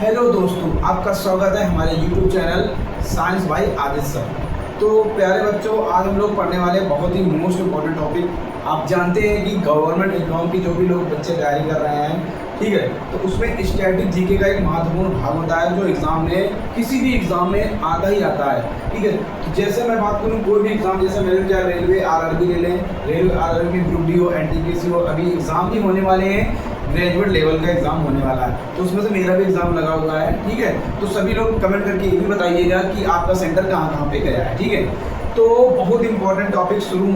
Hello दोस्तों, आपका स्वागत है हमारे YouTube channel science by Aditya sir. तो प्यारे बच्चों, आज हम लोग पढ़ने वाले बहुत ही मोस्ट इम्पोर्टेंट टॉपिक। आप जानते हैं कि गवर्नमेंट एग्जाम की जो भी लोग बच्चे तैयारी कर रहे हैं, ठीक है, तो उसमें स्टैटिक जीके का एक महत्वपूर्ण भाग होता है जो एग्जाम में किसी भी एग्जाम में आता ही आता है। ठीक है, तो जैसे मैं बात करूँ कोई भी एग्जाम, जैसे मेरे क्या रेलवे आरआरबी ले लें, रेलवे आरआरबी ग्रुप डी हो, एनटीपीसी हो, अभी एग्जाम भी होने वाले हैं, ग्रेजुएट लेवल का एग्जाम होने वाला है, तो उसमें से मेरा भी एग्जाम लगा हुआ है। ठीक है, तो सभी लोग कमेंट करके ये भी बताइएगा कि आपका सेंटर कहाँ कहाँ पे गया है। ठीक है, तो बहुत इंपॉर्टेंट टॉपिक शुरू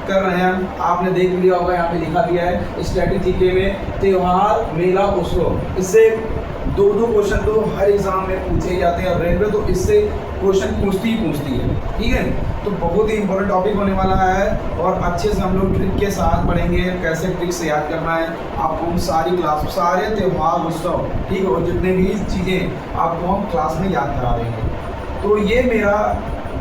कर रहे हैं। आपने देख लिया होगा, यहाँ पे लिखा दिया है स्टैटिक जीके में त्योहार, मेला, उत्सव। इससे दो क्वेश्चन तो हर एग्जाम में पूछे जाते हैं, रेलवे तो इससे क्वेश्चन पूछती है। ठीक है, तो बहुत ही इंपॉर्टेंट टॉपिक होने वाला है और अच्छे से हम लोग ट्रिक के साथ पढ़ेंगे, कैसे ट्रिक से याद करना है आपको। हम सारी क्लास, सारे त्योहार, उत्सव, ठीक है, और जितने भी चीज़ें आपको हम क्लास में याद करा देंगे। तो ये मेरा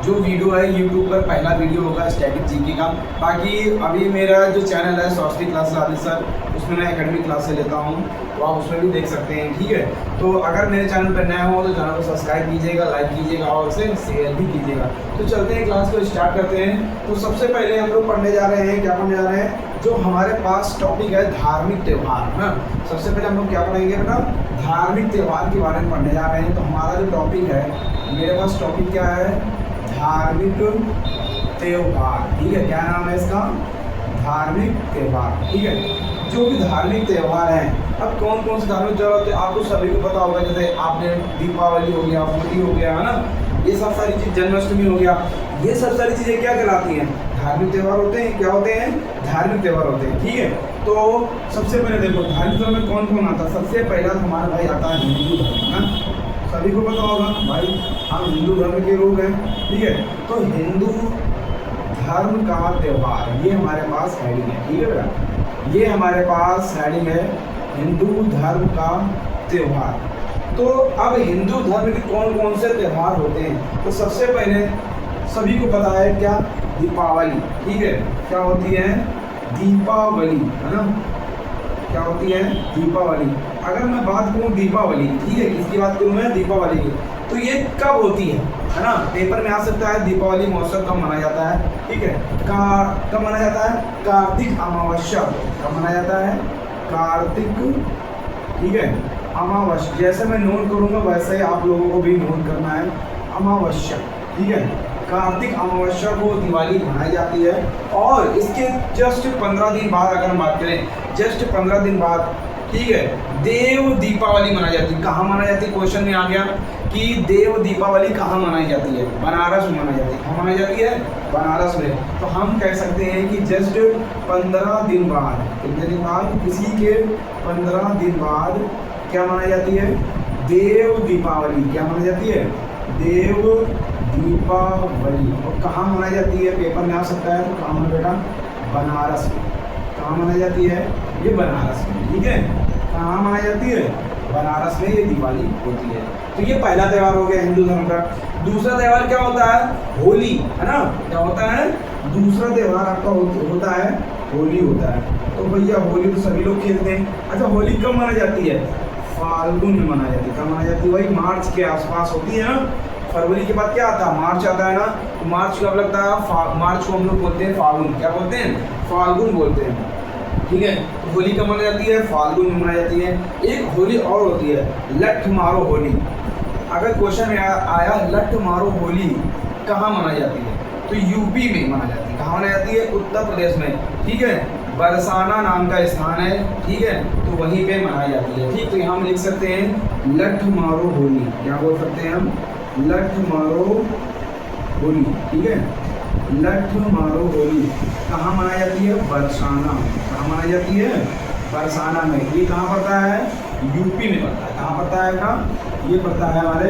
जो वीडियो है यूट्यूब पर पहला वीडियो होगा स्टैटिक जीके का। बाकी अभी मेरा जो चैनल है सरस्वती क्लास आदित्य सर, उसमें मैं एकेडमिक क्लास से लेता हूँ, तो आप उसमें भी देख सकते हैं। ठीक है, तो अगर मेरे चैनल पर नया हो तो चैनल को सब्सक्राइब कीजिएगा, लाइक कीजिएगा और उसे शेयर भी कीजिएगा। तो चलते हैं, क्लास को स्टार्ट करते हैं। तो सबसे पहले हम लोग पढ़ने जा रहे हैं, क्या पढ़ने जा रहे हैं, जो हमारे पास टॉपिक है धार्मिक त्यौहार है ना। सबसे पहले हम लोग क्या पढ़ेंगे बेटा, धार्मिक त्यौहार के बारे में पढ़ने जा रहे हैं। तो हमारा जो टॉपिक है, मेरे पास टॉपिक क्या है, धार्मिक त्यौहार। ठीक है, क्या नाम है इसका, धार्मिक त्यौहार। ठीक है, जो भी धार्मिक त्यौहार हैं, अब कौन कौन से धार्मिक त्यौहार होते हैं आपको सभी को पता होगा। जैसे आपने दीपावली हो गया, होली हो गया, है ना, ये सब सारी चीज़, जन्माष्टमी हो गया, ये सब सारी चीज़ें क्या कहलाती हैं, धार्मिक त्यौहार होते हैं। क्या होते हैं, धार्मिक त्यौहार होते हैं। ठीक है, तो सबसे पहले देखो धार्मिक त्यौहार में कौन कौन आता है। सबसे पहला हमारा भाई आता है हिंदू धर्म ना, सभी को पता होगा भाई, हम हिंदू धर्म के लोग हैं। ठीक है, तो हिंदू धर्म का त्यौहार, ये हमारे पास हेडिंग है। ठीक है बेटा, ये हमारे पास हेडिंग है हिंदू धर्म का त्यौहार। तो अब हिंदू धर्म के कौन कौन से त्यौहार होते हैं, तो सबसे पहले सभी को पता है क्या, दीपावली। ठीक है, क्या होती है, दीपावली, है ना, क्या होती है, दीपावली। अगर मैं बात करूँ दीपावली, ठीक है, किसकी बात करूँ मैं, दीपावली की, तो ये कब होती है ना, पेपर में आ सकता है। दीपावली महोत्सव कब मनाया जाता है, ठीक है, कब मनाया जाता है, कार्तिक अमावस्या। कब मनाया जाता है, कार्तिक, ठीक है, अमावस्या। जैसे मैं नोट करूँगा वैसे ही आप लोगों को भी नोट करना है, अमावस्या। ठीक है, कार्तिक अमावस्या को दिवाली मनाई जाती है। और इसके जस्ट 15 दिन बाद अगर हम बात करें, जस्ट 15 दिन बाद, ठीक है, देव दीपावली मनाई जाती है। कहाँ मनाई जाती है, क्वेश्चन में आ गया कि देव दीपावली कहाँ मनाई जाती है, बनारस में मनाई जाती है। कहाँ मनाई जाती है, बनारस में। तो हम कह सकते हैं कि जस्ट 15 दिन बाद, कितने दिन बाद, किसी के 15 दिन बाद क्या मनाई जाती है, देव दीपावली। क्या मनाई जाती है, देव दीपावली। और कहाँ मनाई जाती है, पेपर में आ सकता है, तो कहाँ मनाई बेटा, बनारस में। कहाँ मनाई जाती है, ये बनारस में। ठीक है, कहाँ मनाई जाती है, बनारस में ये दिवाली होती है। तो ये पहला त्यौहार हो गया हिंदू धर्म का। दूसरा त्यौहार क्या होता है, होली, है ना। क्या होता है, दूसरा त्यौहार आपका होता है, होली होता है। तो भैया होली तो सभी लोग खेलते हैं। अच्छा, होली कब मनाई जाती है, फाल्गुन में मनाई जाती है। कब मनाई जाती है, वही मार्च के आसपास होती है ना। फरवरी के बाद क्या आता है, मार्च आता है ना। तो मार्च कब लगता है, मार्च को हम लोग बोलते हैं फाल्गुन। क्या बोलते हैं, फाल्गुन बोलते हैं। ठीक है, तो होली कब मनाई जाती है, फाल्गुन में मनाई जाती है। एक होली और होती है, लठ मारो होली। अगर क्वेश्चन में आया लठ मारो होली कहाँ मनाई जाती है, तो यूपी में मनाई जाती है। कहाँ मनाई जाती है, उत्तर प्रदेश में। ठीक है, बरसाना नाम का स्थान है। ठीक है, तो वहीं पे मनाई जाती है। ठीक, तो यहाँ हम लिख सकते हैं लठ मारो होली। क्या बोल सकते हैं हम, लठ मारो होली। ठीक है, लठ मारो होली कहाँ मनाई जाती है, बरसाना। कहाँ मनाई जाती है, बरसाना में। ये कहाँ पड़ता है, यूपी में पड़ता है। कहाँ पड़ता है, कहाँ, ये पड़ता है हमारे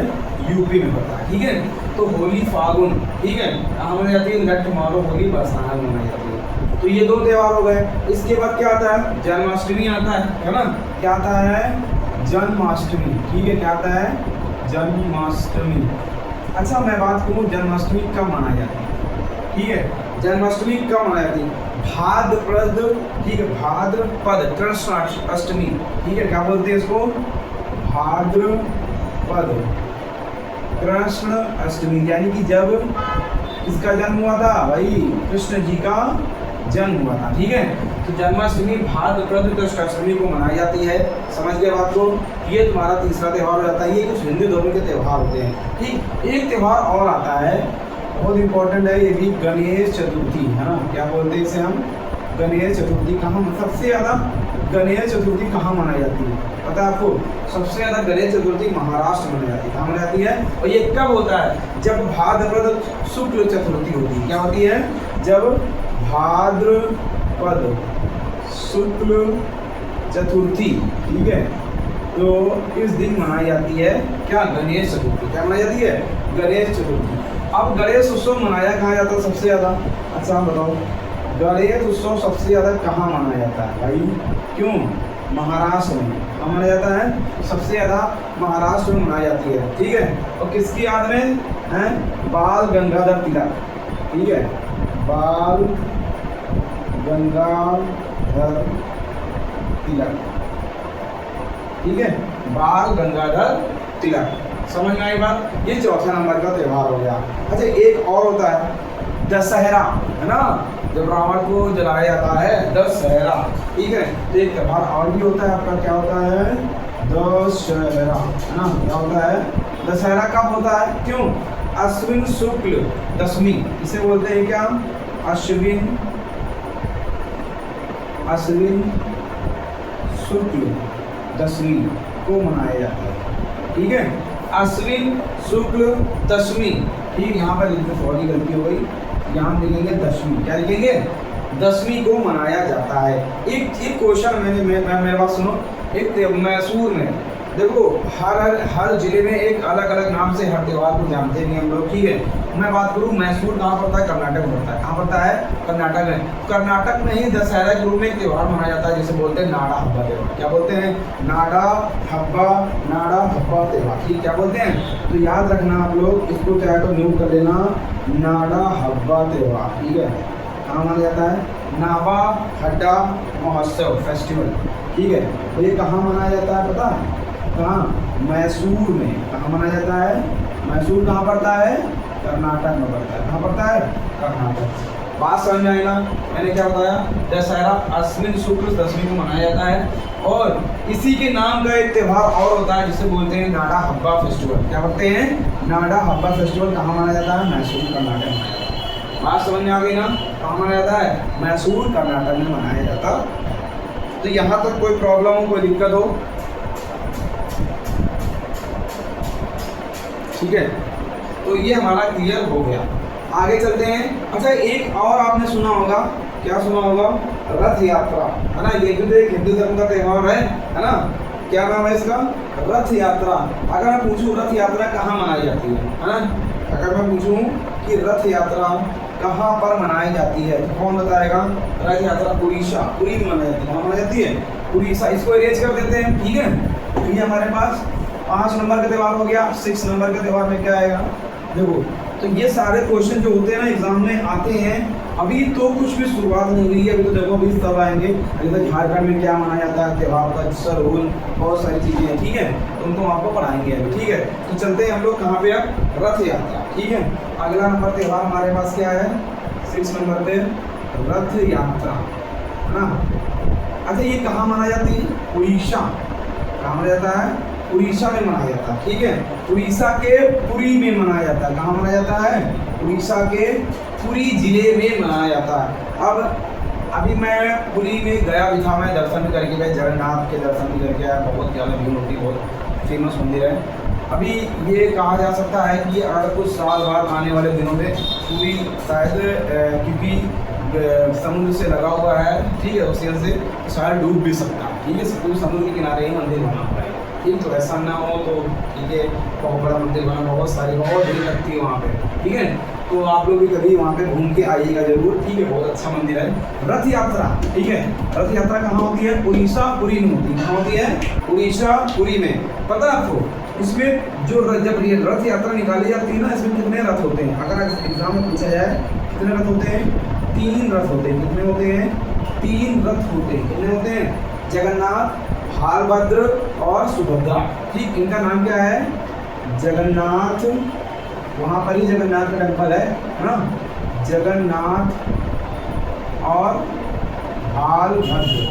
यूपी में पड़ता है। ठीक है, तो होली फाल्गुन, ठीक है, कहाँ मनाई जाती है, लठ मारो होली बरसाना में मनाई जाती है। तो ये दो त्यौहार हो गए। इसके बाद क्या आता है, जन्माष्टमी आता है ना। क्या आता है, जन्माष्टमी। ठीक है, क्या आता है, जन्माष्टमी। अच्छा, मैं बात करूँ जन्माष्टमी कब मनाई जाती है। ठीक है, जन्माष्टमी कब मनाई जाती है, भाद्रपद। ठीक है, भाद्रपद कृष्ण अष्टमी। ठीक है, क्या बोलते हैं इसको, भाद्रपद पद कृष्ण अष्टमी, यानी कि जब किसका जन्म हुआ था भाई, कृष्ण जी का जन्म हुआ था। ठीक है, तो जन्माष्टमी भाद्रपद कृष्ण अष्टमी को मनाई जाती है। समझ गए बात को। ये तुम्हारा तीसरा त्यौहार हो जाता है। ये कुछ हिंदू धर्म के त्यौहार होते हैं। ठीक, एक त्यौहार और आता है, बहुत इंपॉर्टेंट है ये भी, गणेश चतुर्थी, है ना। क्या बोलते हैं इसे हम, गणेश चतुर्थी। कहाँ सबसे ज़्यादा गणेश चतुर्थी कहाँ मनाई जाती है पता है आपको? सबसे ज़्यादा गणेश चतुर्थी महाराष्ट्र में मनाई जाती है। कहाँ मनाई जाती है? और ये कब होता है? जब भाद्रपद शुक्ल चतुर्थी होती है। क्या होती है? जब भाद्रपद शुक्ल चतुर्थी, ठीक है, तो इस दिन मनाई जाती है क्या, गणेश चतुर्थी। क्या मनाई जाती है? गणेश चतुर्थी। अब गणेश उत्सव मनाया कहाँ जाता है सबसे ज़्यादा? अच्छा बताओ, गणेश उत्सव सबसे ज़्यादा कहाँ मनाया जाता है भाई? क्यों? महाराष्ट्र में। कहाँ मनाया जाता है? सबसे ज़्यादा महाराष्ट्र में मनाई जाती है। ठीक है, और किसकी याद में है? बाल गंगाधर तिलक। ठीक है, बाल गंगाधर तिलक। ठीक है, बाल गंगाधर तिलक। समझ में आई बात? ये चौथा नंबर का त्यौहार हो गया। अच्छा, एक और होता है दशहरा, है ना, जब रावण को जलाया जाता है, दशहरा। ठीक है, तो एक त्यौहार और भी होता है आपका, क्या होता है? दशहरा, है ना। क्या होता है? दशहरा कब होता है? क्यों? अश्विन शुक्ल दशमी, इसे बोलते हैं क्या? अश्विन शुक्ल दशमी को मनाया जाता है। ठीक है, अश्विन शुक्ल दशमी। ठीक, यहाँ पर थोड़ी गलती हो गई, यहाँ लिखेंगे दशमी। क्या लिखेंगे? दशमी को मनाया जाता है। एक क्वेश्चन मेरे पास सुनो, एक मैसूर में देखो, हर जिले में एक अलग अलग नाम से हर त्यौहार को जानते हैं हम लोग। ठीक है, मैं बात करूँ मैसूर कहाँ पड़ता है? कर्नाटक में पड़ता है। कहाँ पड़ता है? कर्नाटक में। कर्नाटक में ही दशहरा के रूप में एक त्यौहार मनाया जाता है जिसे बोलते हैं नाड़ा हब्बा त्यौहार। क्या बोलते हैं? नाड़ा हब्बा त्यौहार। ठीक, क्या बोलते हैं? तो याद रखना आप लोग, इसको चाहे तो नोट कर लेना, नाड़ा हब्बा त्यौहार। ठीक है, कहाँ मनाया जाता है? नावा हड्डा महोत्सव फेस्टिवल। ठीक है, तो ये कहाँ मनाया जाता है पता? कहाँ? मैसूर में। कहाँ मनाया जाता है? मैसूर कहाँ पड़ता है? कर्नाटक में पड़ता है। कहाँ पड़ता है? कर्नाटक। बात समझ में आई ना? मैंने क्या बताया? दशहरा अश्विन शुक्ल दशमी को मनाया जाता है, और इसी के नाम का एक त्यौहार और होता है जिसे बोलते हैं नाड़ा हब्बा फेस्टिवल। क्या बोलते हैं? नाड़ा हब्बा फेस्टिवल। कहाँ मनाया जाता है? मैसूर कर्नाटक में मनाया जाता है। बात समझ में आ गई ना? कहाँ मनाया जाता है? मैसूर कर्नाटक में मनाया जाता। तो यहाँ तक कोई प्रॉब्लम हो, कोई दिक्कत हो? ठीक है, तो ये हमारा क्लियर हो गया। आगे चलते हैं। अच्छा, एक और आपने सुना होगा, क्या सुना होगा? रथ यात्रा, है ना। ये भी तो एक हिंदू धर्म का त्यौहार है ना। क्या नाम है इसका? रथ यात्रा। अगर मैं पूछूं रथ यात्रा कहाँ मनाई जाती है ना, अगर मैं पूछूं कि रथ यात्रा कहाँ पर मनाई जाती है, तो कौन बताएगा? रथ यात्रा उड़ीसा, पुरी में मनाई जाती है। कहाँ मनाई जाती है? उड़ीसा। इसको इरेज कर देते हैं। ठीक है, तो ये हमारे पास 5 नंबर का त्यौहार हो गया। 6 नंबर का त्यौहार में क्या आएगा? देखो, तो ये सारे क्वेश्चन जो होते हैं ना एग्जाम में आते हैं। अभी तो कुछ भी शुरुआत नहीं हुई है, अभी तो देखो अभी सब आएंगे। अभी तो झारखंड में क्या मनाया जाता है त्यौहार का, जिसका रूल, बहुत सारी चीज़ें हैं। ठीक है, तो उनको आपको पढ़ाएंगे अभी। ठीक है, तो चलते हैं हम लोग कहाँ पे अब? रथ यात्रा। ठीक है, अगला नंबर त्यौहार हमारे पास क्या है? 6 नंबर पे रथ यात्रा, है ना। अच्छा, ये कहाँ मनाई जाती है? उड़ीसा। कहाँ मनाया जाता है? उड़ीसा में मनाया जाता है। ठीक है, उड़ीसा के पुरी में मनाया जाता है। कहाँ मनाया जाता है? उड़ीसा के पुरी जिले में मनाया जाता है। अब अभी मैं पुरी में गया भी था, मैं दर्शन भी करके गया, जगन्नाथ के दर्शन भी करके आया। बहुत ज़्यादा भीड़ होती, बहुत फेमस मंदिर है। अभी ये कहा जा सकता है कि अगर कुछ साल बाद आने वाले दिनों में पुरी शायद, क्योंकि समुद्र से लगा हुआ है, ठीक है, उसी वजह से शायद डूब भी सकता है। ठीक है, समुद्र के किनारे ही मंदिर बना हुआ है। ठीक, तो ऐसा ना हो तो ठीक है, बहुत बड़ा मंदिर बना, बहुत भीड़ लगती है वहाँ पे। ठीक है, तो आप लोग भी कभी वहाँ पे घूम के आइएगा जरूर। ठीक है, बहुत अच्छा मंदिर है। रथ यात्रा, ठीक है, रथ यात्रा कहाँ होती है? उड़ीसा पुरी में होती है। कहाँ होती है? उड़ीसा पुरी में। पता है आपको? इसमें जो जब ये रथ यात्रा निकाली जाती है ना, इसमें कितने रथ होते हैं? अगर एग्जाम में पूछा जाए कितने रथ होते हैं? 3 रथ होते हैं। कितने होते हैं? 3 रथ होते हैं। कितने होते हैं? जगन्नाथ, बालभद्र और सुभद्रा। ठीक, इनका नाम क्या है? जगन्नाथ, वहाँ पर ही जगन्नाथ का टेम्पल है ना, जगन्नाथ और बालभद्र,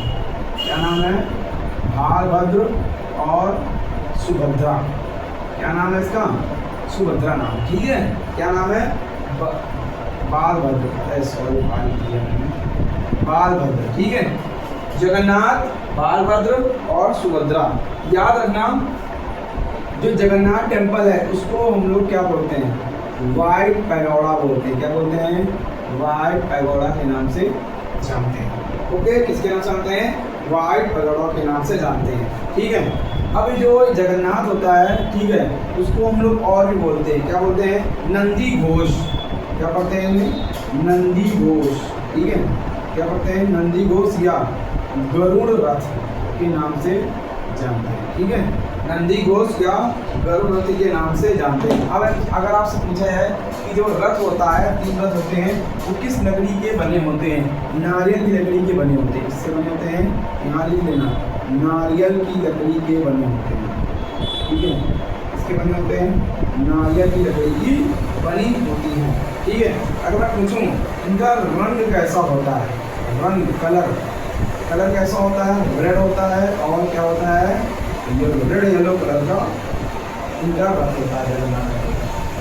क्या नाम है, बालभद्र और सुभद्रा, क्या नाम है इसका, सुभद्रा नाम, ठीक है, क्या नाम है, बालभद्र, सॉरी बालभद्र, ठीक है, जगन्नाथ, बालभद्र और सुभद्रा। याद रखना जो जगन्नाथ टेम्पल है उसको हम लोग क्या बोलते हैं, व्हाइट पैगोडा बोलते हैं, क्या बोलते हैं, व्हाइट पैगोडा के नाम से जानते हैं। ओके, किसके नाम से जानते हैं, व्हाइट पैगोडा के नाम से जानते हैं, ठीक है। अब जो जगन्नाथ होता है, ठीक है, उसको हम लोग और भी बोलते हैं, क्या बोलते हैं, नंदी घोष, क्या पढ़ते हैं, नंदी घोष, ठीक है, क्या पढ़ते हैं, नंदी घोष या गरुड़ रथ के नाम से जानते हैं, ठीक है, नंदी घोष या गरुड़ रथ के नाम से जानते हैं। अब अगर आपसे पूछा है कि जो रथ होता है, 3 रथ होते हैं, वो किस लकड़ी के बने होते हैं, नारियल की लकड़ी के बने होते हैं, किससे बने होते हैं, नारियल लेना, नारियल की लकड़ी के बने होते हैं, ठीक है, इसके बने होते हैं, नारियल की लकड़ी की बनी होती है, ठीक है। अगर मैं पूछूं इनका रंग कैसा होता है, रंग, कलर कैसा होता है, रेड होता है और क्या होता है, रेड येलो कलर का इनका रथ होता है जगन्नाथ,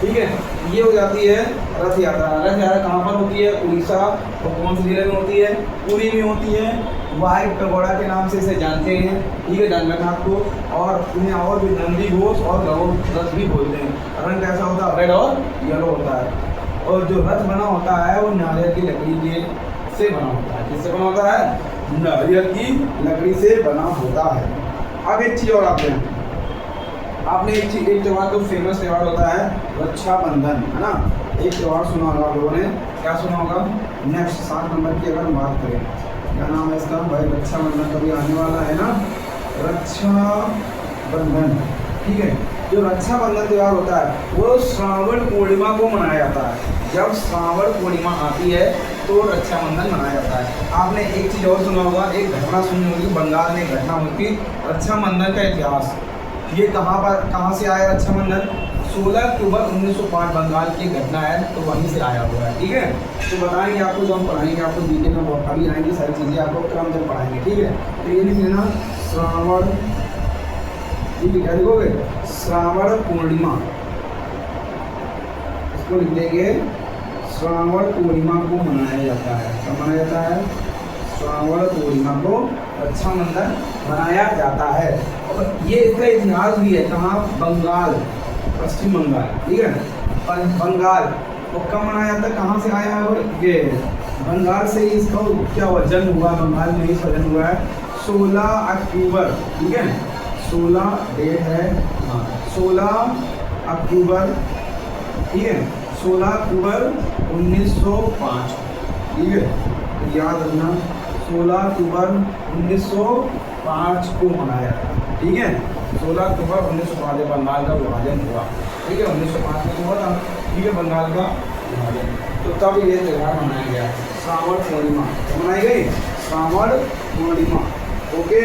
ठीक है। ये हो जाती है रथ यात्रा। रथ यात्रा कहाँ पर होती है, उड़ीसा और कौन से जिले में होती है, पुरी में होती है, व्हाइट पैगोडा के नाम से इसे जानते हैं, ठीक है, जगन्नाथ को, और इन्हें और भी नंदी घोष और गरुड़ रथ भी बोलते हैं। रंग कैसा होता है, रेड और येलो होता है, और जो रथ बना होता है वो नारियल की लकड़ी के से बना होता है, किससे बना होता है, नारियल की लकड़ी से बना होता है। अब एक चीज़ और आपने एक त्यौहार जो फेमस त्यौहार होता है रक्षाबंधन, है ना, एक त्यौहार सुना होगा आप लोगों ने, क्या सुना होगा, नेक्स्ट 7 नंबर की अगर हम बात करें, क्या नाम है इसका भाई, रक्षाबंधन कभी आने वाला है ना, रक्षाबंधन, ठीक है। जो रक्षाबंधन त्यौहार होता है वो श्रावण पूर्णिमा को मनाया जाता है। जब श्रावण पूर्णिमा आती है तो रक्षाबंधन मनाया जाता है। आपने एक चीज़ और सुना होगा, एक घटना सुनी होगी, बंगाल में एक घटना हुई थी, रक्षाबंधन का इतिहास। ये कहाँ से आया रक्षाबंधन, 16 अक्टूबर 1905 बंगाल की घटना है, तो वहीं से आया हुआ है, ठीक है। तो बताएंगे आपको, जो हम पढ़ाएंगे आपको डिटेल में, बहुत अभी आएंगी सारी चीज़ें आपको क्रम से पढ़ाएंगे, ठीक है। तो ये लिख लेना श्रावण, ठीक है, क्या लिखोगे, श्रावण पूर्णिमा, इसको लिख देंगे, श्रावण पूर्णिमा को मनाया जाता है, कब मनाया जाता है, श्रावण पूर्णिमा को रक्षाबंधन मनाया जाता है। और ये इसका इतिहास भी है, कहाँ, बंगाल, पश्चिम बंगाल, ठीक है, बंगाल, तो कब मनाया जाता है, कहाँ से आया है, और ये बंगाल से ही इसका क्या हुआ, जन्म हुआ, बंगाल में ही इसका जन्म हुआ है 16 अक्टूबर, ठीक है, 16 डेट है, हाँ 16 अक्टूबर, ठीक है, 16 अक्टूबर 1905, ठीक है, तो याद रखना 16 अक्टूबर 1905 को मनाया, ठीक है, 16 अक्टूबर 1905 बंगाल का विभाजन हुआ, ठीक है, 1905 में हुआ था, ठीक है, बंगाल का विभाजन, तो तब ये त्यौहार मनाया गया, श्रावण पूर्णिमा मनाई गई, श्रावण पूर्णिमा। ओके,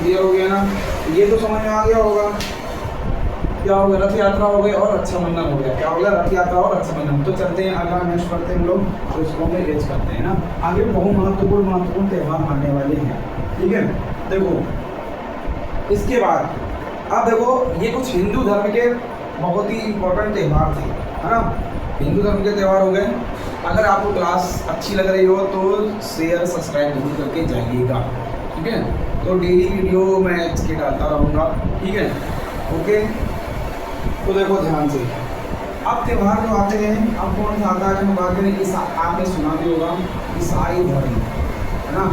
क्लियर हो गया ना, ये तो समझ में आ गया होगा, क्या हो गया, रथ यात्रा हो गई और रक्षाबंधन हो गया, क्या हो गया, रथ यात्रा और रक्षाबंधन। तो चलते हैं अगला, नेक्स्ट पढ़ते हैं हम लोग, तो इसको हम एज करते हैं ना, आगे बहुत महत्वपूर्ण त्यौहार आने वाले हैं, ठीक है। देखो इसके बाद, अब देखो ये कुछ हिंदू धर्म के बहुत ही इंपॉर्टेंट त्यौहार थे, है ना, हिंदू धर्म के त्यौहार हो गए। अगर आपको क्लास अच्छी लग रही हो तो शेयर सब्सक्राइब जरूर करके जाइएगा, ठीक है। तो डेली वीडियो मैं इसके डालता रहूँगा, ठीक है, ओके। तो देखो ध्यान से, अब त्यौहार जो आते हैं, अब कौन सा आता है, हम बात करें, आपने सुना भी होगा ईसाई धर्म, है ना,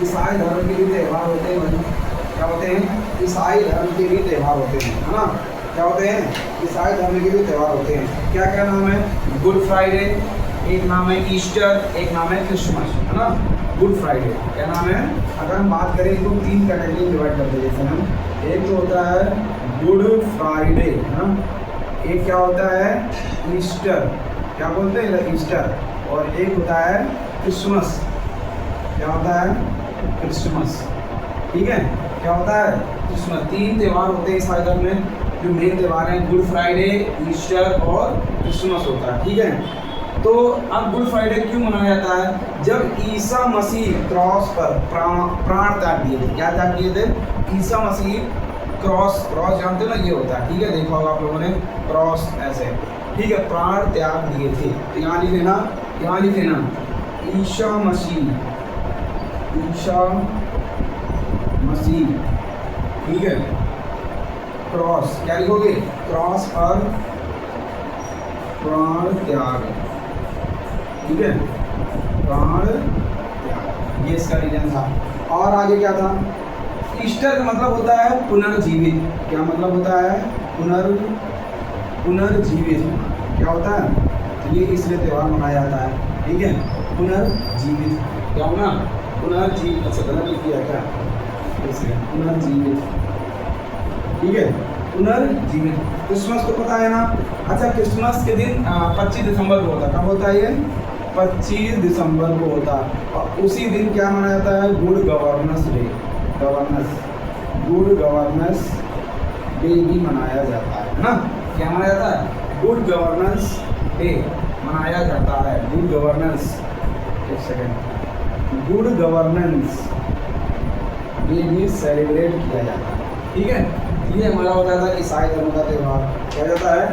ईसाई धर्म के भी त्यौहार होते हैं भाई, क्या होते हैं, ईसाई धर्म के भी त्यौहार होते हैं, है ना, क्या होते हैं, ईसाई धर्म के भी त्यौहार होते हैं। क्या क्या नाम है, गुड फ्राइडे, एक नाम है ईस्टर, एक नाम है क्रिसमस, है ना। गुड फ्राइडे क्या नाम है, अगर हम बात करें तो 3 कैटेगरी में डिवाइड करते हैं, जैसे हम, एक तो होता है गुड फ्राइडे, है ना, एक क्या होता है ईस्टर, क्या बोलते हैं ईस्टर, और एक होता है क्रिसमस, क्या होता है क्रिसमस, ठीक है, क्या होता है क्रिसमस। 3 त्यौहार होते हैं ईसाई धर्म में, जो मेन त्यौहार हैं गुड फ्राइडे, ईस्टर और क्रिसमस होता है। ठीक है, तो अब गुड फ्राइडे क्यों मनाया जाता है? जब ईसा मसीह क्रॉस पर प्राण त्याग दिए थे। क्या त्याग दिए थे? ईसा मसीह क्रॉस जानते हो ना, ये होता है। ठीक है, देखा होगा आप लोगों ने क्रॉस ऐसे। ठीक है, प्राण त्याग दिए थे। तो यहाँ लिख लेना ईसा मसीह। ठीक है, क्रॉस क्या लिखोगे? क्रॉस पर प्राण त्याग। ठीक है, प्राण त्याग, ये इसका रीजन था। और आगे क्या था? ईस्टर का मतलब होता है पुनर्जीवित। क्या मतलब होता है? पुनर्जीवित। क्या होता है? तो ये इसलिए त्यौहार मनाया जाता है। ठीक है, पुनर्जीवित। क्या होना? पुनर्जीवित। अच्छा, गलत लिख दिया क्या? इसलिए पुनर्जीवित। ठीक है, पुनर्जीवित। क्रिसमस को पता है ना? अच्छा, क्रिसमस के दिन 25 दिसंबर को होता है। कब होता है ये? 25 दिसंबर को होता है। और उसी दिन क्या मनाया जाता है? Good governance day. Good governance day भी मनाया जाता है ना? क्या मनाया जाता है? गुड गवर्नेंस डे मनाया जाता है। गुड गवर्नेंस, एक सेकेंड, गुड गवर्नेंस डे भी सेलिब्रेट किया जाता है। ठीक है, ये हमारा होता था ईसाई धर्म का त्यौहार। क्या जाता है?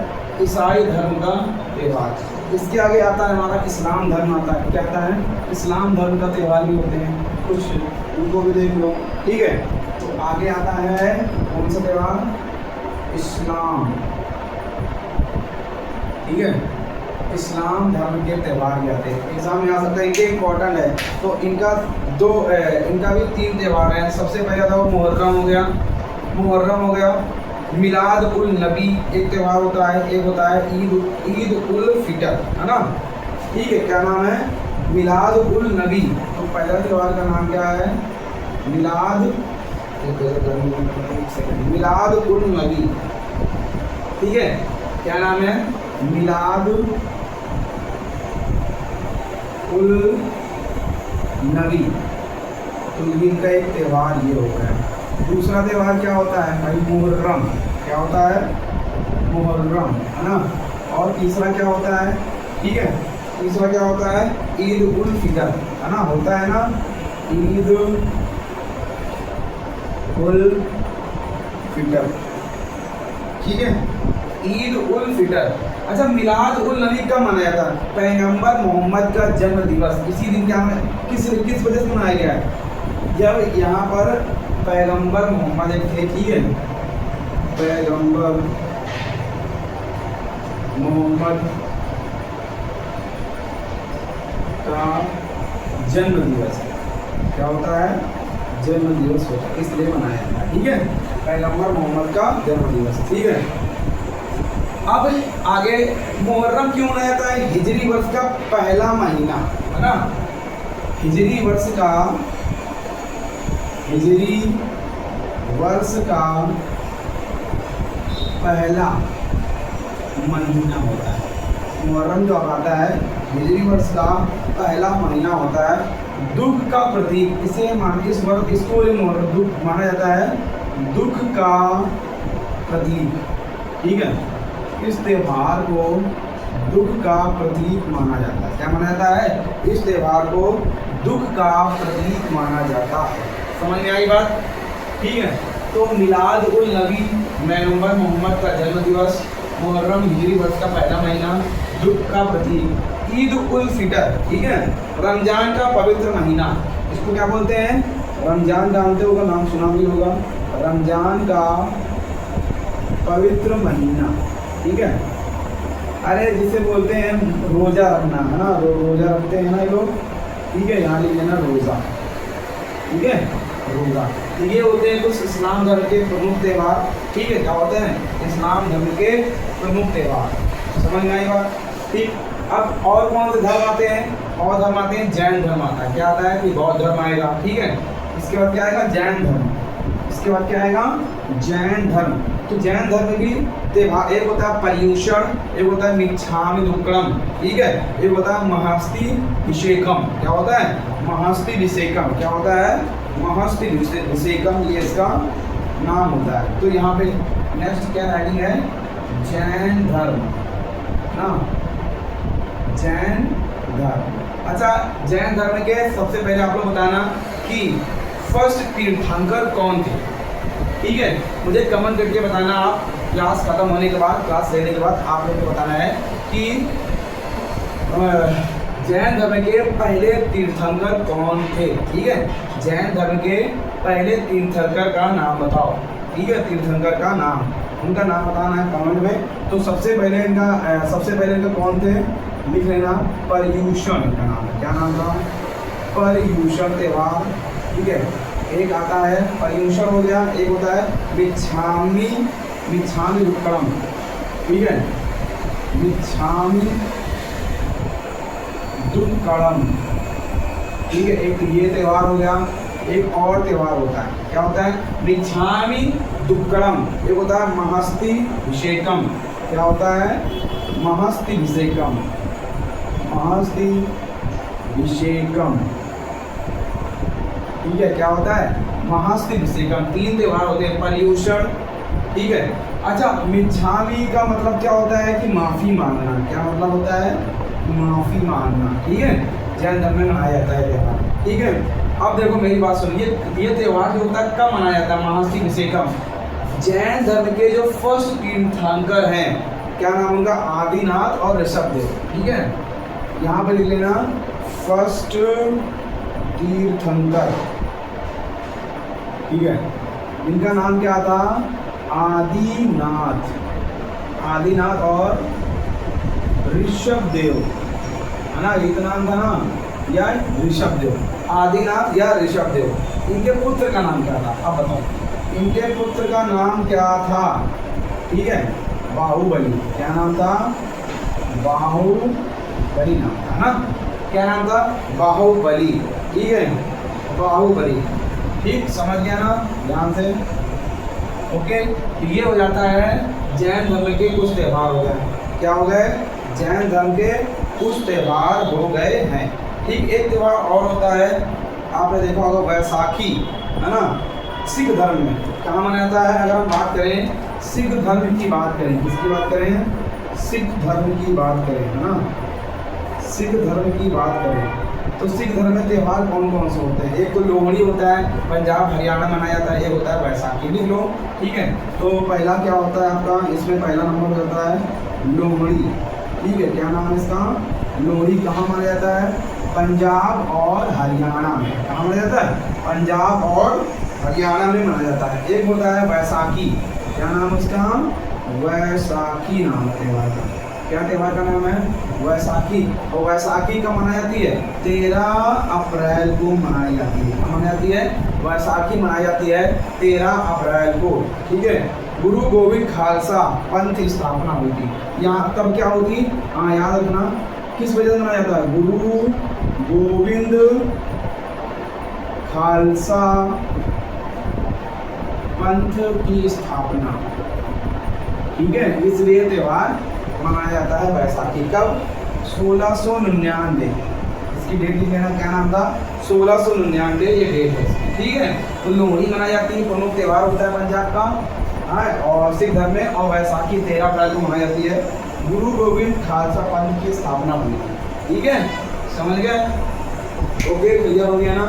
ईसाई धर्म का त्यौहार। इसके आगे आता है हमारा इस्लाम धर्म आता है। क्या आता है? इस्लाम धर्म का त्यौहार भी होते हैं कुछ, उनको भी देख लो। ठीक है, तो आगे आता है कौन सा त्यौहार? इस्लाम। ठीक है, इस्लाम धर्म के त्यौहार भी आते हैं। एग्जाम में आ सकता है, इनके इम्पोर्टेंट है। तो इनका भी 3 त्यौहार हैं। सबसे पहले था वो मुहर्रम हो गया। मिलाद उल नबी एक त्यौहार होता है। एक होता है ईद उल फितर, है ना? ठीक है, क्या नाम है? मिलाद उल नबी। तो पहला त्यौहार का नाम क्या है? मिलाद उल नबी। ठीक है, क्या नाम है? मिलाद उल नबी। तो इनका एक त्यौहार ये होता है। दूसरा त्यौहार क्या होता है भाई? मुहर्रम। क्या होता है? मुहर्रम, है ना? और तीसरा क्या होता है? ठीक है, तीसरा क्या होता है? ईद उल फितर, है ना? होता है ना, ईद उल फितर। ठीक है, ईद उल फितर। अच्छा, मिलाद उल नबी कब मनाया था? पैगंबर मोहम्मद का जन्म दिवस। इसी दिन क्या किस वजह से मनाया गया है? जब यहाँ पर पैगंबर मोहम्मद एक थे। ठीक है, पैगंबर मोहम्मद का जन्म दिवस। क्या होता है? जन्म दिवस होता है, इसलिए मनाया जाता है। ठीक है, पैगंबर मोहम्मद का जन्म दिवस। ठीक है, अब आगे मुहर्रम क्यों मनाया जाता है? हिजरी वर्ष का पहला महीना, है ना? हिजरी वर्ष का पहला महीना होता है। मुहर्रम जो आता है हिजरी वर्ष का पहला महीना होता है। दुख का प्रतीक इसे इसको मुहर्रम दुख माना जाता है, दुख का प्रतीक। ठीक है, इस त्यौहार को दुख का प्रतीक माना जाता है। क्या माना जाता है? इस त्यौहार को दुख का प्रतीक माना जाता है। समझ में आई बात? ठीक है, तो मिलाद उल नबी पैगंबर मोहम्मद का जन्म दिवस, मुहर्रम हिजरी वर्ष का पहला महीना, दुख का प्रतीक। ईद उल फितर, ठीक है, रमजान का पवित्र महीना। इसको क्या बोलते हैं? रमजान जानते होगा, नाम सुना भी होगा। रमजान का पवित्र महीना, ठीक है। अरे जिसे बोलते हैं रोज़ा रखना, है ना, रोज़ा रखते हैं ना लोग, ठीक है। यहाँ लिख लेना रोज़ा, ठीक है, रोज़ा। ये होते हैं कुछ इस्लाम धर्म के प्रमुख त्यौहार, ठीक है। क्या होते हैं? इस्लाम धर्म के प्रमुख त्यौहार। समझ में आई बात? ठीक। अब और कौन से धर्म आते हैं? और धर्म आते हैं, जैन धर्म आता है। क्या आता है कि बौद्ध धर्म आएगा, ठीक है। इसके बाद क्या आएगा? जैन धर्म। इसके बाद क्या आएगा? जैन धर्म। तो जैन धर्म की त्यौहार, एक होता है पर्युषण, एक होता है मिच्छामि दुक्कड़म, ठीक है, एक होता है महस्तिभिषेकम। क्या होता है? महस्तिभिषेकम। क्या होता है? महस्तिभिषेकम, ये इसका नाम होता है। तो यहाँ पे नेक्स्ट क्या हेडिंग है, जैन धर्म ना, जैन धर्म। अच्छा, जैन धर्म के सबसे पहले आप लोग बताना कि फर्स्ट तीर्थंकर कौन थे, ठीक है। मुझे कमेंट करके बताना, आप क्लास खत्म होने के बाद, क्लास लेने के बाद आप लोग को बताना है कि जैन धर्म के पहले तीर्थंकर कौन थे, ठीक है। जैन धर्म के पहले तीर्थंकर का नाम बताओ, ठीक है। तीर्थंकर का नाम, उनका नाम बताना है कमेंट में। तो सबसे पहले इनका कौन थे, लिख लेना, पर्युषण का नाम है। क्या नाम था, पर्युषण त्योहार, ठीक है। एक आता है पर्युषण हो गया, एक होता है मिच्छामी दुक्कड़म, ठीक है, मिच्छामी दुक्कड़म, ठीक है। एक ये त्यौहार हो गया, एक और त्यौहार होता है, क्या होता है, मिच्छामी दुक्कड़म। एक होता है महस्तिभिषेकम, क्या होता है, महस्तिभिषेकम, महस्तिभिषेकम, ठीक है। क्या होता है, महस्तिभिषेकम। 3 त्यौहार होते हैं, पर्युषण, ठीक है। अच्छा, मिच्छामी का मतलब क्या होता है कि माफ़ी मांगना, क्या मतलब होता है, माफ़ी मांगना, ठीक है। जैन धर्म में मनाया जाता है त्यौहार, ठीक है। अब देखो मेरी बात सुनिए, ये त्यौहार जो होता है कब मनाया जाता है, महस्तिभिषेकम। जैन धर्म के जो फर्स्ट तीर्थंकर हैं, क्या नाम उनका, आदिनाथ और ऋषभदेव, ठीक है। यहाँ पर लिख लेना, फर्स्ट तीर्थंकर, ठीक है। इनका नाम क्या था, आदिनाथ और ऋषभदेव, है ना, ये तो नाम था ना, या ऋषभदेव, आदिनाथ या ऋषभदेव। इनके पुत्र का नाम क्या था, अब बताओ, इनके पुत्र का नाम क्या था, ठीक है, बाहुबली। क्या नाम था, बाहुबली नाम था ना, क्या नाम था, बाहुबली, ठीक है, बाहुबली, ठीक, समझ गया ना ध्यान से, ओके। तो ये हो जाता है जैन धर्म के कुछ त्यौहार हो गए, क्या हो गए, जैन धर्म के कुछ त्यौहार हो गए हैं, ठीक। एक त्यौहार और होता है, आपने देखा होगा, वैसाखी, है ना, सिख धर्म में कहाँ मनाया जाता है। अगर हम बात करें सिख धर्म की बात करें, किसकी बात करें, सिख धर्म की बात करें, है ना, सिख धर्म की बात करें, तो सिख धर्म में त्यौहार कौन कौन से होते हैं। एक तो लोहड़ी होता है, पंजाब हरियाणा मनाया जाता है, एक होता है वैसाखी, लिख लो, ठीक है। तो पहला क्या होता है आपका, इसमें पहला नंबर होता है लोहड़ी, ठीक है। क्या नाम है इसका, लोहड़ी। कहाँ मनाया जाता है, पंजाब और हरियाणा में। कहाँ मनाया जाता है, पंजाब और हरियाणा में मनाया जाता है। एक होता है वैसाखी, क्या नाम है उसका, वैसाखी नाम है त्यौहार का। क्या त्यौहार का नाम है, वैसाखी। और वैसाखी कब मनाई जाती है, 13 अप्रैल को मनाई जाती है। कब मनाई जाती है, वैसाखी मनाई जाती है 13 अप्रैल को, ठीक है। गुरु गोविंद खालसा पंथ की स्थापना हुई थी। यहाँ तब क्या होगी, हाँ याद रखना, किस वजह से मनाया जाता है, गुरु गोविंद खालसा पंथ की स्थापना, ठीक है, इसलिए त्यौहार मनाया जाता है वैसाखी। कब, 1699, इसकी डेट लिख लेना, क्या नाम था, 1699 ये डेट है, ठीक है। तो लोहड़ी मनाई जाती है, प्रमुख त्यौहार होता है पंजाब का, हाँ, और सिख धर्म में, और वैसाखी 13 अप्रैल को मनाई जाती है। गुरु गोविंद खालसा पंथ की स्थापना हुई थी, ठीक है, समझ गए, ओके, क्लियर हो गया ना।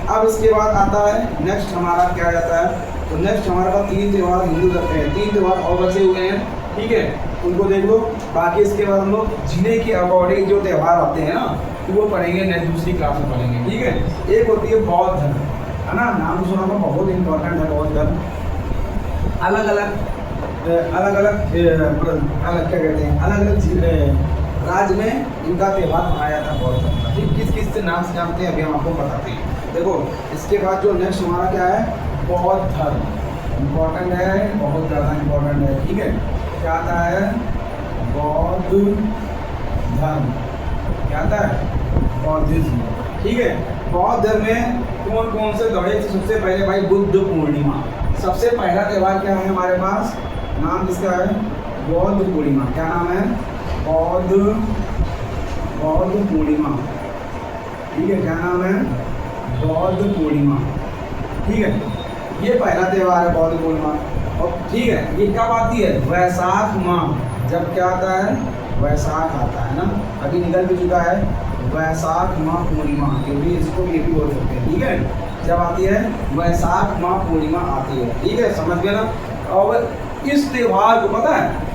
अब इसके बाद आता है नेक्स्ट हमारा क्या जाता है, तो नेक्स्ट हमारे पास 3 त्यौहार हिंदू रखते हैं, 3 त्यौहार और बचे हुए हैं, ठीक है, उनको देख लो। बाकी इसके बाद हम लोग जिले के अकॉर्डिंग जो त्यौहार आते हैं ना, तो वो पढ़ेंगे नेक्स्ट दूसरी क्लास में पढ़ेंगे, ठीक है। एक होती है बौद्ध धर्म, है ना, नाम सुना होगा, बहुत इंपॉर्टेंट है बौद्ध धर्म। अलग अलग क्या कहते हैं, अलग अलग राज्य में इनका त्यौहार मनाया जाता है बौद्ध धर्म का, ठीक। किस किस से नाम से जानते हैं अभी हम आपको बताते हैं। देखो इसके बाद जो नेक्स्ट हमारा क्या है, बौद्ध धर्म, इम्पोर्टेंट है, बहुत ज़्यादा इम्पोर्टेंट है, ठीक है। क्या आता है, बौद्ध धर्म, क्या आता है, बौद्धिज्म, ठीक है। बौद्ध धर्म में कौन कौन से दौड़े, सबसे पहले भाई बुद्ध पूर्णिमा, सबसे पहला त्यौहार क्या है हमारे पास, नाम किसका है, बौद्ध पूर्णिमा। क्या नाम है, बौद्ध पूर्णिमा, ठीक है। क्या नाम है, बौद्ध पूर्णिमा, ठीक है। ये पहला त्यौहार है बौद्ध पूर्णिमा। और ठीक है, ये कब आती है? वैशाख माह। जब क्या आता है? वैशाख आता है ना, अभी निकल भी चुका है वैशाख माह पूर्णिमा, क्योंकि इसको ये भी बोल सकते हैं। ठीक है, जब आती है वैशाख माह पूर्णिमा आती है। ठीक है, समझ गए ना। और इस त्यौहार को पता है,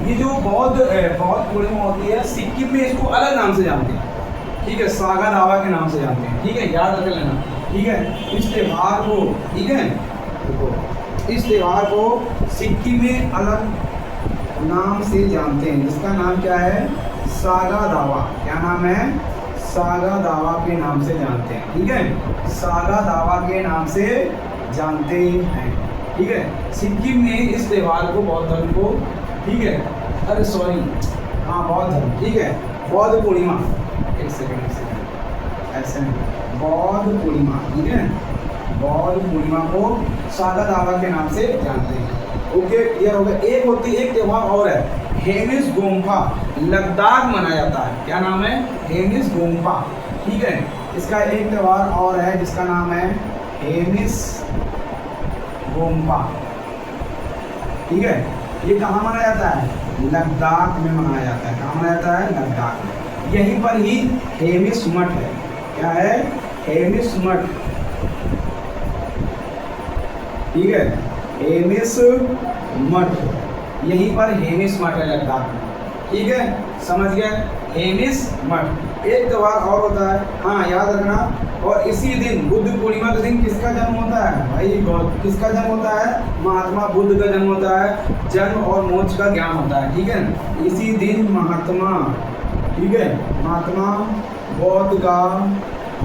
ये जो बौद्ध पूर्णिमा होती है, सिक्किम में इसको अलग नाम से जानते हैं। ठीक है, सागा दावा के नाम से जानते हैं। ठीक है, याद रख लेना। ठीक है, इस त्यौहार को, ठीक है, देखो इस त्यौहार को सिक्किम में अलग नाम से जानते हैं, जिसका नाम क्या है? सागा दावा। क्या नाम है? सागा दावा के नाम से जानते हैं। ठीक है, सागा दावा के नाम से जानते हैं। ठीक है, सिक्किम में इस त्यौहार को बौद्ध धर्म को, ठीक है, अरे सॉरी, हाँ बौद्ध धर्म, ठीक है, बौद्ध पूर्णिमा, एक सेकंड ऐसे नहीं, बौद्ध पूर्णिमा, ठीक है, बौद्ध पूर्णिमा को सागा दावा के नाम से जानते हैं। ओके, क्लियर हो गया। एक त्यौहार और है, हेमिस गोम्पा, लद्दाख मनाया जाता है। क्या नाम है? हेमिस गोम्पा। ठीक है, इसका एक त्यौहार और है जिसका नाम है हेमिस गोम्पा। ठीक है, ये कहाँ मनाया जाता है? लद्दाख में मनाया जाता है। कहाँ मनाया जाता है? लद्दाख में। यहीं पर ही हेमिस मठ है। क्या है? हेमिस मठ। ठीक है, हेमिस मठ, यहीं पर हेमिस मठ है लद्दाख में। ठीक है, समझ गए? हेमिस मठ। एक त्यौहार और होता है, हाँ याद रखना। और इसी दिन बुद्ध पूर्णिमा के दिन किसका जन्म होता है भाई? किसका जन्म होता है? महात्मा बुद्ध का जन्म होता है। जन्म और मोक्ष का ज्ञान होता है। ठीक है, इसी दिन महात्मा, ठीक है, महात्मा बौद्ध का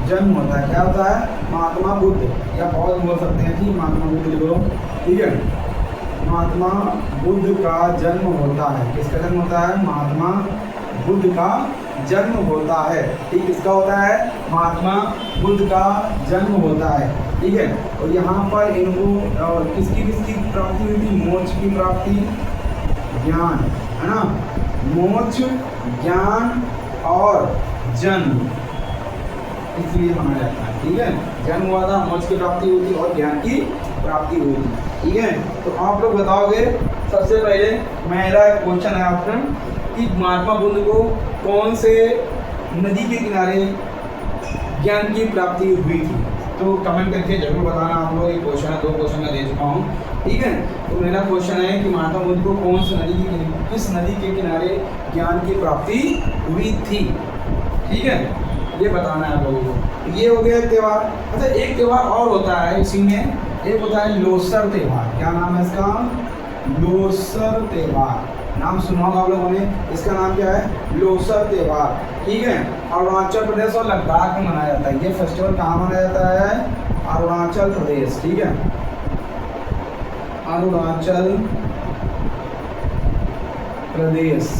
जन्म होता है। क्या होता है? महात्मा बुद्ध, या बौद्ध बोल सकते हैं कि महात्मा बुद्ध को। ठीक है, महात्मा बुद्ध का जन्म होता है। किसका जन्म होता है? महात्मा बुद्ध का जन्म होता है। ठीक, किसका होता है? महात्मा बुद्ध का जन्म होता है। ठीक है, और यहाँ पर इनको किसकी प्राप्ति हुई थी? मोक्ष की प्राप्ति, ज्ञान, है ना, मोक्ष, ज्ञान और जन्म, इसलिए माना जाता है। ठीक है, जन्म हुआ था, मोक्ष की प्राप्ति हुई थी और ज्ञान की प्राप्ति हुई थी। ठीक है, तो आप लोग बताओगे। सबसे पहले मेरा क्वेश्चन है आपका कि महात्मा बुद्ध को कौन से नदी के किनारे ज्ञान की प्राप्ति हुई थी? तो कमेंट करके जरूर बताना आप लोग। एक क्वेश्चन है, 2 क्वेश्चन मैं दे चुका हूँ। ठीक है, तो मेरा क्वेश्चन है कि महात्मा बुद्ध को कौन सी किस नदी के किनारे ज्ञान की प्राप्ति हुई थी? ठीक है, ये बताना है आप लोगों को। ये हो गया त्यौहार। अच्छा, एक त्यौहार और होता है इसी में, एक होता है लोसर त्यौहार। क्या नाम है इसका? लोसर त्यौहार। नाम सुना होगा आप लोगों ने। इसका नाम क्या है? लोसर त्यौहार। ठीक है, अरुणाचल प्रदेश और लद्दाख में मनाया जाता है। ये फेस्टिवल कहाँ मनाया जाता है? अरुणाचल प्रदेश। ठीक है, अरुणाचल प्रदेश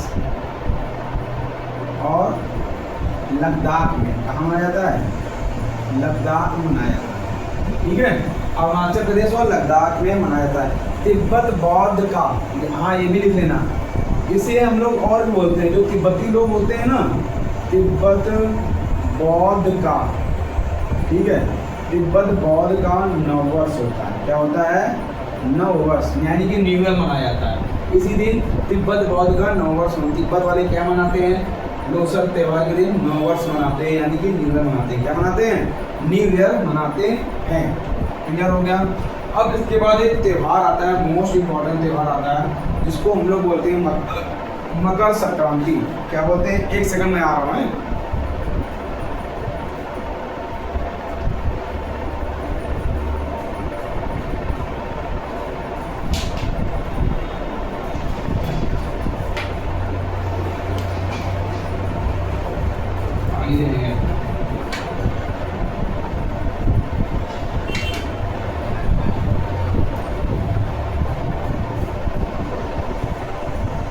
और लद्दाख में। कहाँ मनाया जाता है? लद्दाख में मनाया जाता है। ठीक है, अरुणाचल प्रदेश और लद्दाख में मनाया जाता है। तिब्बत बौद्ध का, हाँ ये भी लिख लेना, इसे हम लोग और भी बोलते हैं, जो तिब्बती लोग होते हैं ना, तिब्बत बौद्ध का। ठीक है, तिब्बत बौद्ध का नववर्ष होता है। क्या होता है? नववर्ष, यानी कि न्यू ईयर मनाया जाता है इसी दिन। तिब्बत बौद्ध का नववर्ष। तिब्बत वाले क्या मनाते हैं? लोसर त्यौहार के दिन नववर्ष मनाते हैं, यानी कि न्यू ईयर मनाते हैं। क्या मनाते हैं? न्यू ईयर मनाते हैं। क्लियर हो गया। अब इसके बाद एक त्यौहार आता है, मोस्ट इम्पॉर्टेंट त्यौहार आता है, जिसको हम लोग बोलते हैं मकर संक्रांति। क्या बोलते हैं? एक सेकंड में आ रहा हूँ।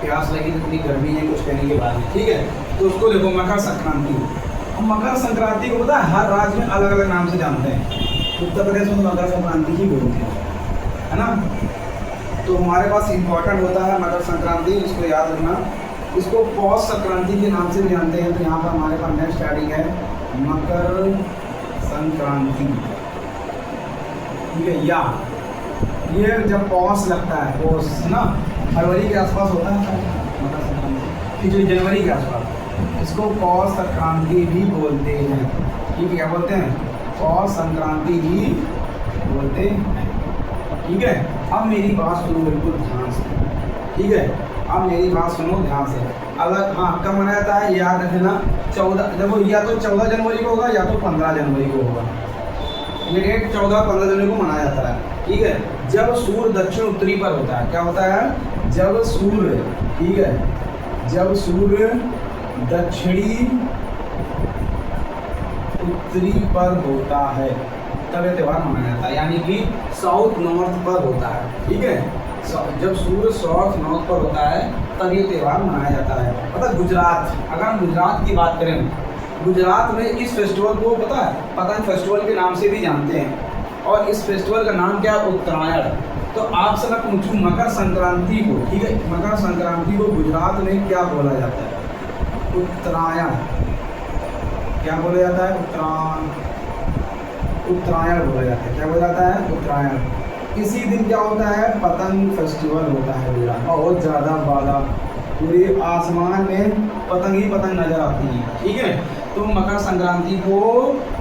प्यास लगी, इतनी गर्मी है, कुछ कहने के बाद में। ठीक है, तो उसको देखो मकर संक्रांति। अब मकर संक्रांति को पता है हर राज्य में अलग अलग नाम से जानते हैं। उत्तर प्रदेश में तो मकर संक्रांति ही बोलते हैं, है ना। तो हमारे पास इम्पोर्टेंट होता है मकर संक्रांति, इसको याद रखना। इसको पौष संक्रांति के नाम से भी जानते हैं। तो यहाँ पर हमारे पास नेक्स्ट स्टार्टिंग है मकर संक्रांति। ठीक है, या ये जब पौष लगता है, पौष ना फरवरी के आसपास होता है मकर संक्रांति, जो जनवरी के आसपास, इसको पौष संक्रांति भी बोलते हैं। ठीक है, क्या बोलते हैं? पौष संक्रांति भी बोलते हैं। ठीक है, अब मेरी बात सुनो बिल्कुल ध्यान से। ठीक है, अब मेरी बात सुनो ध्यान से। अगर हाँ कब मनाया जाता है याद रखना, 14, देखो या तो 14 जनवरी को होगा या तो 15 जनवरी को होगा। ये डेट 14-15 जनवरी को मनाया जाता है। ठीक है, जब सूर्य दक्षिण उत्तरी पर होता है। क्या होता है? जब सूर्य, ठीक है, जब सूर्य दक्षिणी उत्तरी पर होता है तब ये त्यौहार मनाया जाता है, यानी कि साउथ नॉर्थ पर होता है। ठीक है, जब सूर्य साउथ नॉर्थ पर होता है तब ये त्यौहार मनाया जाता है। पता गुजरात, अगर हम गुजरात की बात करें, गुजरात में इस फेस्टिवल को पता है पतंग फेस्टिवल के नाम से भी जानते हैं, और इस फेस्टिवल का नाम क्या है? उत्तरायण। तो आपसे मैं पूछूं मकर संक्रांति को, ठीक है, मकर संक्रांति को गुजरात में क्या बोला जाता है? उत्तरायण। क्या बोला जाता है? उत्तरायण बोला जाता है। क्या बोला जाता है? उत्तरायण। इसी दिन क्या होता है? पतंग फेस्टिवल होता है पूरा, बहुत ज़्यादा वादा, पूरे आसमान में पतंग ही पतंग नजर आती है। ठीक है, तो मकर संक्रांति को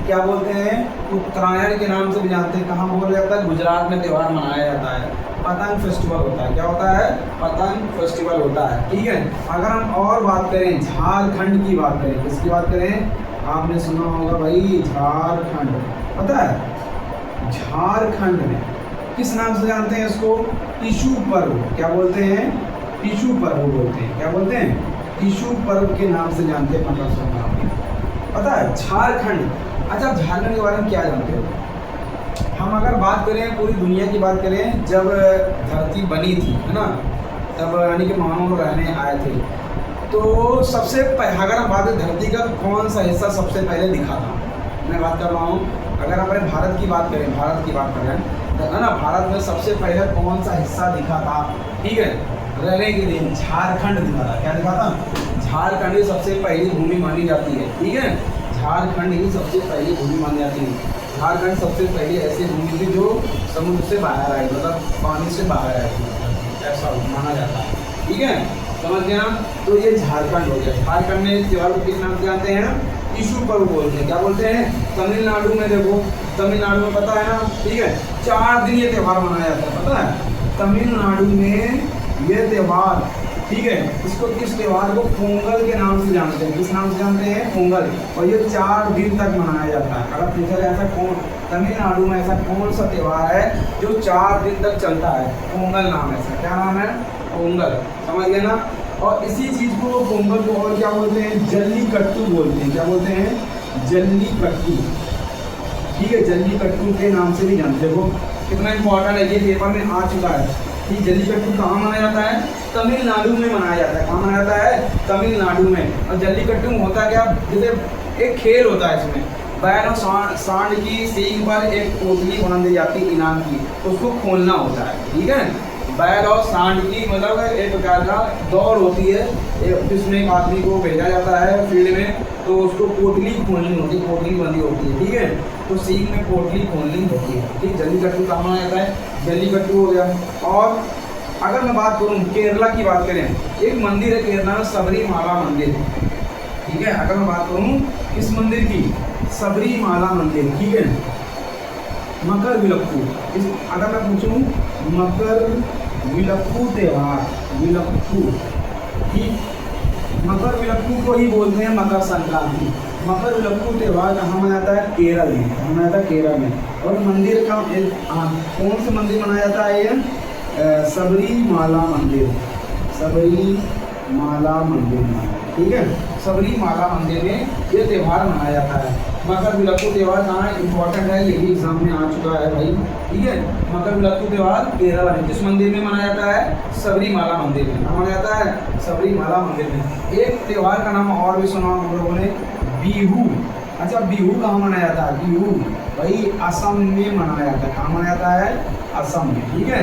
क्या बोलते हैं? उत्तरायण के नाम से भी जानते हैं। कहाँ बोला जाता है? गुजरात में त्यौहार मनाया जाता है, पतंग फेस्टिवल होता है। क्या होता है? पतंग फेस्टिवल होता है। ठीक है, अगर हम और बात करें, झारखंड की बात करें, किसकी बात करें? आपने सुना होगा भाई झारखंड, पता है झारखंड में किस नाम से जानते हैं इसको? टिशू पर्व। क्या बोलते हैं? टिशू पर्व बोलते हैं। क्या बोलते हैं? टिशू पर्व के नाम से जानते हैं मकर संक्रांति। पता है झारखंड। अच्छा, झारखंड के बारे में क्या जानते हो? हम अगर बात करें पूरी दुनिया की बात करें, जब धरती बनी थी, है ना, तब यानी कि मानव रहने आए थे, तो सबसे अगर हम बात करें धरती का कौन सा हिस्सा सबसे पहले दिखा था, मैं बात कर रहा हूँ, अगर अपने भारत की बात करें, है ना, भारत में सबसे पहले कौन सा हिस्सा दिखा था? ठीक है, रहने के लिए झारखंड दिखा था। क्या दिखा था? झारखंड ही सबसे पहली भूमि मानी जाती है। ठीक है, झारखंड ही सबसे पहली भूमि मानी जाती है। झारखंड सबसे पहली ऐसी भूमि थी जो समुद्र से बाहर आई, मतलब पानी से बाहर आई थी, ऐसा माना जाता है। ठीक है, समझ गए ना? तो ये झारखंड हो गया। झारखंड में त्यौहार को किस नाम से जानते हैं? टिशू पर्व बोलते हैं। क्या बोलते हैं? तमिलनाडु में देखो, तमिलनाडु में पता है ना, ठीक है, 4 दिन ये त्यौहार मनाया जाता है। पता है तमिलनाडु में ये त्यौहार, ठीक है, इसको किस त्यौहार को? पोंगल के नाम से जानते हैं। किस नाम से जानते हैं? पोंगल। और ये 4 दिन तक मनाया जाता है। अगर पूछा जाए ऐसा कौन तमिलनाडु में ऐसा कौन सा त्यौहार है जो 4 दिन तक चलता है? पोंगल नाम है ऐसा। क्या नाम है? पोंगल। समझ गए ना? और इसी चीज़ को, पोंगल को और क्या बोलते हैं? जल्लीकट्टू बोलते हैं। क्या बोलते हैं? जल्लीकट्टू। ठीक है, जल्लीकट्टू के नाम से भी जानते हो। कितना इंपॉर्टेंट है, ये पेपर में आ चुका है कि जल्लीकट्टू कहाँ मनाया जाता है? तमिलनाडु में मनाया जाता है। कहाँ मनाया जाता है? तमिलनाडु में। और जल्लीकट्टू में होता क्या? जैसे एक खेल होता है, इसमें बैल और सांड की सींग पर एक पोटली बांध दी जाती है इनाम की, उसको खोलना होता है। ठीक है, बैल और सांड की मतलब एक प्रकार का दौड़ होती है, जिसमें एक आदमी को भेजा जाता है फील्ड में, तो उसको पोटली खोलनी होती है, पोटली बंधी होती है। ठीक है, तो सींग में पोटली खोलनी होती है। ठीक, जल्लीकट्टू कहाँ मनाया जाता है? जल्लीकट्टू हो गया। और अगर मैं बात करूँ केरला की बात करें, एक मंदिर है केरला में, सबरीमाला मंदिर। ठीक है, अगर मैं बात करूँ किस मंदिर की? सबरीमाला मंदिर। ठीक है, मकर विलक्कू, अगर मैं पूछूँ मकर विलक्कू त्यौहार, विलक्कू, ठीक, मकर विलक्कू को ही बोलते हैं मकर संक्रांति। मकर विलक्कू त्यौहार कहाँ मनाया जाता है? केरल में। कहाँ मनाया जाता है? केरल में। और मंदिर का कौन सा मंदिर मनाया जाता है? ये सबरीमाला मंदिर, सबरीमाला मंदिर में। ठीक है, सबरीमाला मंदिर में ये त्यौहार मनाया जाता है। मकर विलक्कू त्यौहार कहाँ है? इंपॉर्टेंट है, ये भी एग्जाम में आ चुका है भाई। ठीक है, मकर विलक्कू त्यौहार केरल में किस मंदिर में मनाया जाता है? सबरीमाला मंदिर में। कहाँ मनाया जाता है? सबरीमाला मंदिर में। एक त्यौहार का नाम और भी सुना हम लोगों ने, बिहू। अच्छा, बिहू कहाँ मनाया जाता है? बिहू भाई असम में मनाया जाता है। कहाँ मनाया जाता है? असम में। ठीक है,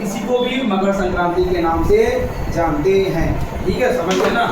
इसी को भी मकर संक्रांति के नाम से जानते हैं। ठीक है, समझ गए ना।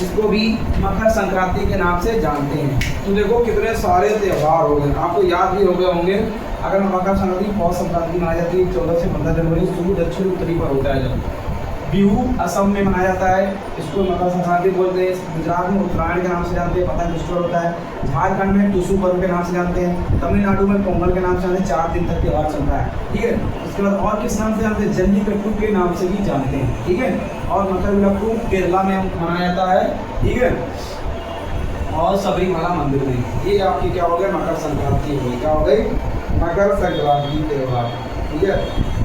इसको भी मकर संक्रांति के नाम से जानते हैं। तो देखो कितने सारे त्यौहार हो गए, आपको याद भी हो गए होंगे। अगर मकर संक्रांति पौष संक्रांति मनाई जाती है 14 से 15 जनवरी, सूर्य दक्षिण उत्तरी पर होता है जब। बिहू असम में मनाया जाता है, इसको मकर संक्रांति बोलते हैं। गुजरात में उत्तरायण के नाम से जानते हैं, पतंग फेस्टिवल होता है। झारखंड में टुसु पर्व के नाम से जानते हैं। तमिलनाडु में पोंगल के नाम से जानते हैं, 4 दिन तक त्यौहार चलता है, ठीक है। उसके बाद और किस नाम से जानते हैं, जल्लीकट्टू के नाम से भी जानते हैं, ठीक है। और मकर विलक्कू केरला में मनाया जाता है, ठीक है। और सबरीमाला मंदिर में। ये आपकी क्या हो गया, मकर संक्रांति हो गई। क्या हो गई, मकर संक्रांति त्यौहार, ठीक है।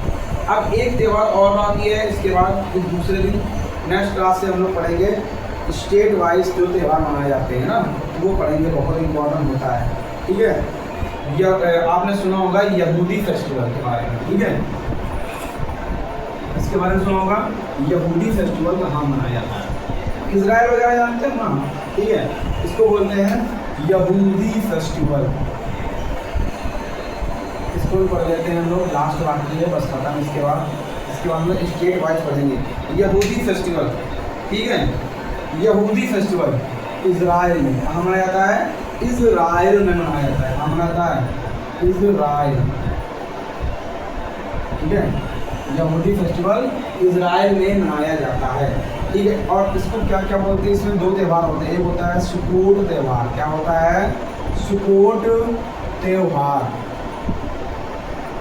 अब एक त्यौहार और बाकी है, इसके बाद इस दूसरे दिन नेक्स्ट क्लास से हम लोग पढ़ेंगे स्टेट वाइज जो त्यौहार मनाए जाते हैं ना, वो पढ़ेंगे, बहुत इंपॉर्टेंट होता है, ठीक है। यह आपने सुना होगा यहूदी फेस्टिवल के बारे में, ठीक है। इसके बारे में सुना होगा यहूदी फेस्टिवल कहाँ मनाया जाता है, इजराइल वगैरह जानते हैं ना, ठीक है। इसको बोलते हैं यहूदी फेस्टिवल। इसको भी पढ़ लेते हैं हम लोग, लास्ट बाकी है बस खत्म। इसके बाद में स्टेट वाइज पढ़ेंगे यहूदी फेस्टिवल, ठीक है। यहूदी फेस्टिवल इजराइल में कहाँ मनाया जाता है, इजराइल में मनाया जाता है। कहाँ मनाया जाता है, इजराइल, ठीक है। यहूदी फेस्टिवल इजराइल में मनाया जाता है, ठीक है। और इसको क्या क्या बोलते हैं, इसमें 2 त्यौहार होते हैं। एक होता है सुकोट त्यौहार। क्या होता है, सुकोट त्यौहार,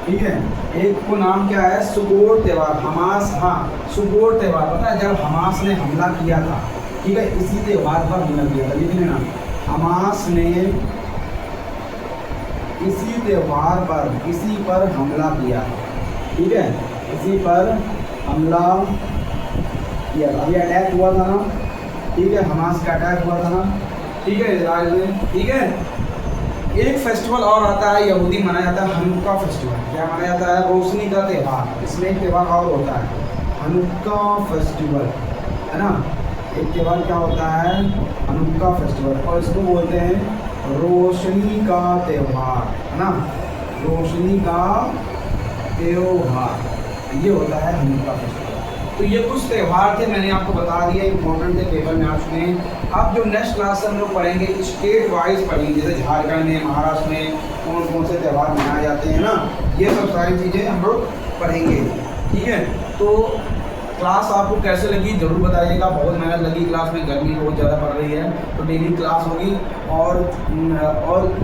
ठीक है। एक को नाम क्या है, सुकोट त्यौहार। हमास, हाँ सुकोट त्यौहार पता है, जब हमास ने हमला किया था, ठीक है, इसी त्यौहार पर हमला किया था। लिख लेना, हमास ने इसी त्यौहार पर, इसी पर हमला किया, ठीक है, इसी पर हमला किया। अभी अटैक हुआ था ना, ठीक है, हमास का अटैक हुआ था ना, ठीक है, इजराइल में, ठीक है। एक फेस्टिवल और आता है यहूदी मनाया जाता है, हनुक्का फेस्टिवल। क्या मनाया जाता है, रोशनी का त्यौहार। इसमें एक त्यौहार और होता है हनुक्का फेस्टिवल, है ना। एक त्यौहार क्या होता है, हनुक्का फेस्टिवल, और इसको बोलते हैं रोशनी का त्यौहार, है ना, रोशनी का त्यौहार, ये होता है हनुक्का फेस्टिवल। तो ये कुछ त्यौहार थे, मैंने आपको बता दिया, इंपॉर्टेंट थे, पेपर में आप सुने। अब जो नेक्स्ट क्लास से हम लोग पढ़ेंगे स्टेट वाइज पढ़ेंगे, जैसे झारखंड में, महाराष्ट्र में कौन कौन से त्यौहार मनाए जाते हैं ना, ये सब सारी चीज़ें हम लोग पढ़ेंगे, ठीक है। तो क्लास आपको कैसे लगी ज़रूर बताइएगा। बहुत मेहनत लगी क्लास में, गर्मी बहुत ज़्यादा पड़ रही है, तो डेली क्लास होगी। और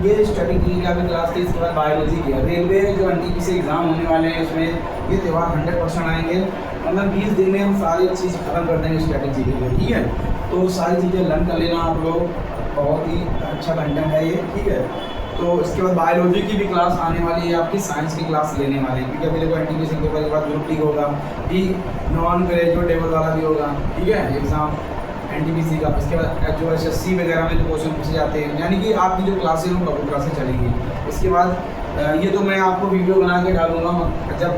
ये स्टडी की का भी क्लास थी। इसके बाद बायोलॉजी की, रेलवे जो NTPC एग्ज़ाम होने वाले हैं उसमें ये त्यौहार 100% आएंगे। मतलब 20 दिन में हम सारी चीज़ खत्म कर देंगे स्ट्रैटेजी के लिए, ठीक है। तो सारी चीज़ें लर्न कर लेना आप लोग, बहुत ही अच्छा कंटेंट है ये, ठीक है। तो इसके बाद बायोलॉजी की भी क्लास आने वाली है, आपकी साइंस की क्लास लेने वाली है, क्योंकि अभी देखो NTPC पेपर के बाद ग्रुप डी होगा, भी नॉन ग्रेजुएट वाला भी होगा, ठीक है, एग्ज़ाम NTPC का। इसके बाद जो SSC वगैरह में जो क्वेश्चन पूछे जाते हैं, यानी कि आपकी जो क्लासेज हैं कंप्यूटर से चलेंगी। इसके बाद ये तो मैं आपको वीडियो बना के डालूंगा, जब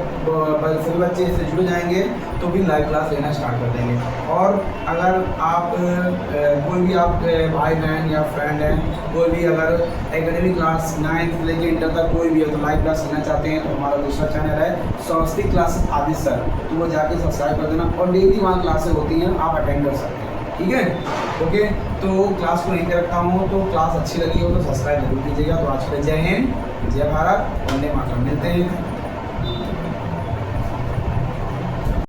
सभी बच्चे इससे जुड़ जाएंगे तो भी लाइव क्लास लेना स्टार्ट कर देंगे। और अगर आप कोई भी आप भाई बहन या फ्रेंड हैं, कोई भी अगर एकेडमिक क्लास 9th से लेकर इंटर तक कोई भी है तो लाइव क्लास लेना चाहते हैं, तो हमारा दूसरा चैनल है स्वस्तिक क्लासेस आदित्य सर, तो वो जाके सब्सक्राइब कर देना। और डेली वहाँ क्लासेस होती हैं, आप अटेंड कर सकते हैं, ठीक है। ओके, तो क्लास को यहीं पे रखता हूँ। तो क्लास अच्छी लगी हो तो सब्सक्राइब जरूर कीजिएगा। तो आज के लिए जय हिंद, जय भारत, वंदे मातरम। मिलते हैं।